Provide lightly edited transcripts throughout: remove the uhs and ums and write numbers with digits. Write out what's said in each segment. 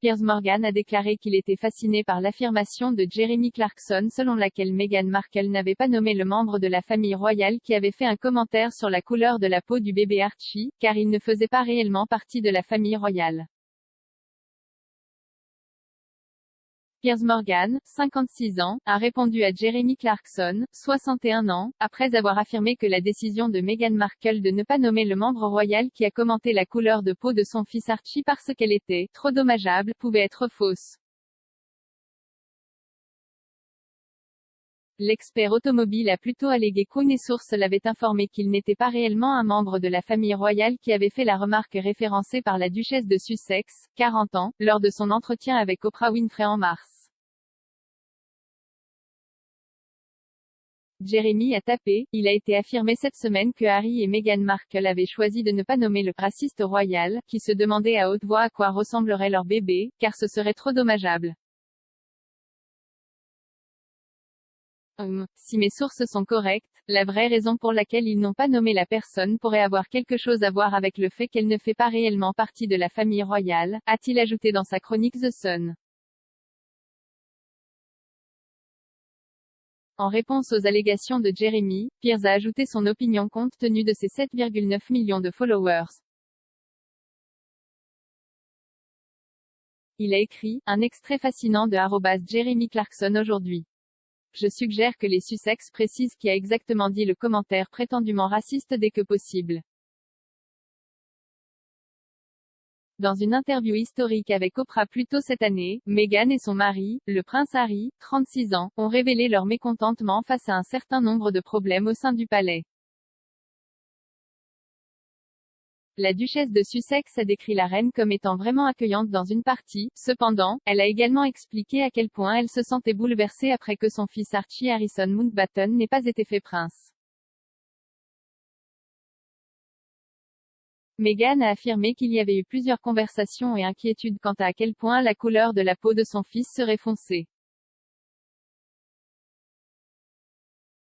Piers Morgan a déclaré qu'il était fasciné par l'affirmation de Jeremy Clarkson selon laquelle Meghan Markle n'avait pas nommé le membre de la famille royale qui avait fait un commentaire sur la couleur de la peau du bébé Archie, car il ne faisait pas réellement partie de la famille royale. Piers Morgan, 56 ans, a répondu à Jeremy Clarkson, 61 ans, après avoir affirmé que la décision de Meghan Markle de ne pas nommer le membre royal qui a commenté la couleur de peau de son fils Archie parce qu'elle était trop dommageable pouvait être fausse. L'expert automobile a plutôt allégué qu'une source l'avait informé qu'il n'était pas réellement un membre de la famille royale qui avait fait la remarque référencée par la duchesse de Sussex, 40 ans, lors de son entretien avec Oprah Winfrey en mars. Jeremy a tapé, il a été affirmé cette semaine que Harry et Meghan Markle avaient choisi de ne pas nommer le raciste royal, qui se demandait à haute voix à quoi ressemblerait leur bébé, car ce serait trop dommageable. Si mes sources sont correctes, la vraie raison pour laquelle ils n'ont pas nommé la personne pourrait avoir quelque chose à voir avec le fait qu'elle ne fait pas réellement partie de la famille royale, a-t-il ajouté dans sa chronique The Sun. En réponse aux allégations de Jeremy, Piers a ajouté son opinion compte tenu de ses 7,9 millions de followers. Il a écrit, un extrait fascinant de @Jeremy Clarkson aujourd'hui. Je suggère que les Sussex précisent qui a exactement dit le commentaire prétendument raciste dès que possible. Dans une interview historique avec Oprah plus tôt cette année, Meghan et son mari, le prince Harry, 36 ans, ont révélé leur mécontentement face à un certain nombre de problèmes au sein du palais. La duchesse de Sussex a décrit la reine comme étant vraiment accueillante dans une partie, cependant, elle a également expliqué à quel point elle se sentait bouleversée après que son fils Archie Harrison Mountbatten n'ait pas été fait prince. Meghan a affirmé qu'il y avait eu plusieurs conversations et inquiétudes quant à quel point la couleur de la peau de son fils serait foncée.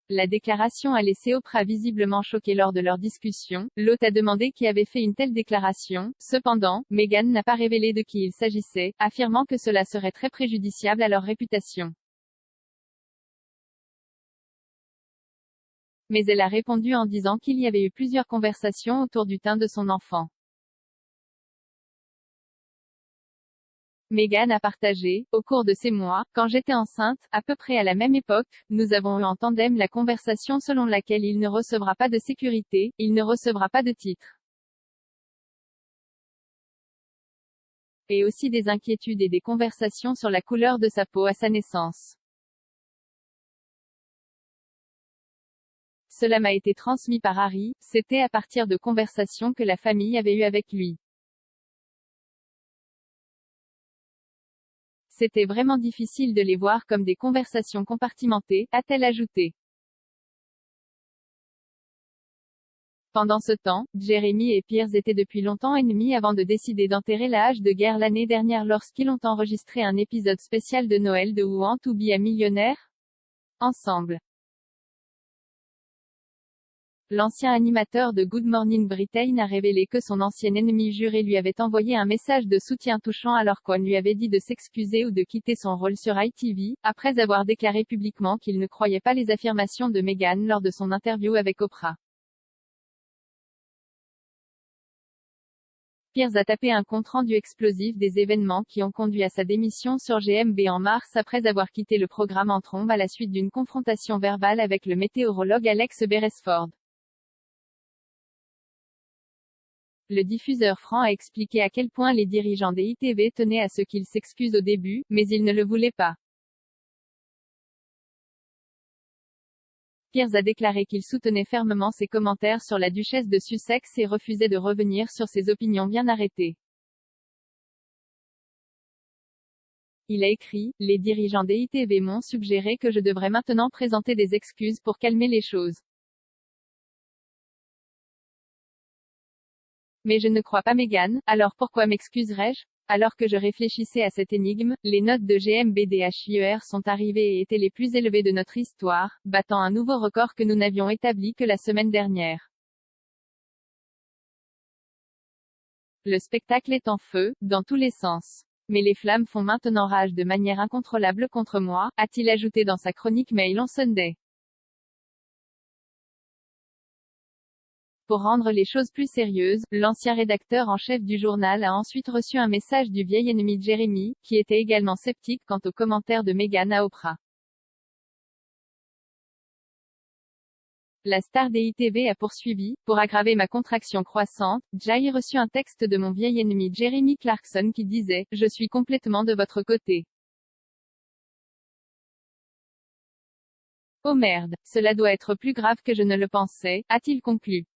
La déclaration a laissé Oprah visiblement choquée lors de leur discussion. L'hôte a demandé qui avait fait une telle déclaration. Cependant, Meghan n'a pas révélé de qui il s'agissait, affirmant que cela serait très préjudiciable à leur réputation. Mais elle a répondu en disant qu'il y avait eu plusieurs conversations autour du teint de son enfant. Meghan a partagé, au cours de ces mois, quand j'étais enceinte, à peu près à la même époque, nous avons eu en tandem la conversation selon laquelle il ne recevra pas de sécurité, il ne recevra pas de titre. Et aussi des inquiétudes et des conversations sur la couleur de sa peau à sa naissance. Cela m'a été transmis par Harry, c'était à partir de conversations que la famille avait eues avec lui. C'était vraiment difficile de les voir comme des conversations compartimentées, a-t-elle ajouté. Pendant ce temps, Jeremy et Piers étaient depuis longtemps ennemis avant de décider d'enterrer la hache de guerre l'année dernière lorsqu'ils ont enregistré un épisode spécial de Noël de Who Want to Be a Millionaire ensemble. L'ancien animateur de Good Morning Britain a révélé que son ancien ennemi juré lui avait envoyé un message de soutien touchant alors qu'on lui avait dit de s'excuser ou de quitter son rôle sur ITV, après avoir déclaré publiquement qu'il ne croyait pas les affirmations de Meghan lors de son interview avec Oprah. Piers a tapé un compte-rendu explosif des événements qui ont conduit à sa démission sur GMB en mars après avoir quitté le programme en trombe à la suite d'une confrontation verbale avec le météorologue Alex Beresford. Le diffuseur franc a expliqué à quel point les dirigeants des ITV tenaient à ce qu'il s'excuse au début, mais ils ne le voulaient pas. Piers a déclaré qu'il soutenait fermement ses commentaires sur la duchesse de Sussex et refusait de revenir sur ses opinions bien arrêtées. Il a écrit, les dirigeants des ITV m'ont suggéré que je devrais maintenant présenter des excuses pour calmer les choses. Mais je ne crois pas Meghan, alors pourquoi m'excuserais-je? Alors que je réfléchissais à cette énigme, les notes de GMBDHIER sont arrivées et étaient les plus élevées de notre histoire, battant un nouveau record que nous n'avions établi que la semaine dernière. Le spectacle est en feu, dans tous les sens. Mais les flammes font maintenant rage de manière incontrôlable contre moi, a-t-il ajouté dans sa chronique Mail on Sunday. Pour rendre les choses plus sérieuses, l'ancien rédacteur en chef du journal a ensuite reçu un message du vieil ennemi de Jeremy, qui était également sceptique quant aux commentaires de Meghan à Oprah. La star des ITV a poursuivi, pour aggraver ma contraction croissante, j'ai reçu un texte de mon vieil ennemi Jeremy Clarkson qui disait « Je suis complètement de votre côté. Oh merde, cela doit être plus grave que je ne le pensais », a-t-il conclu.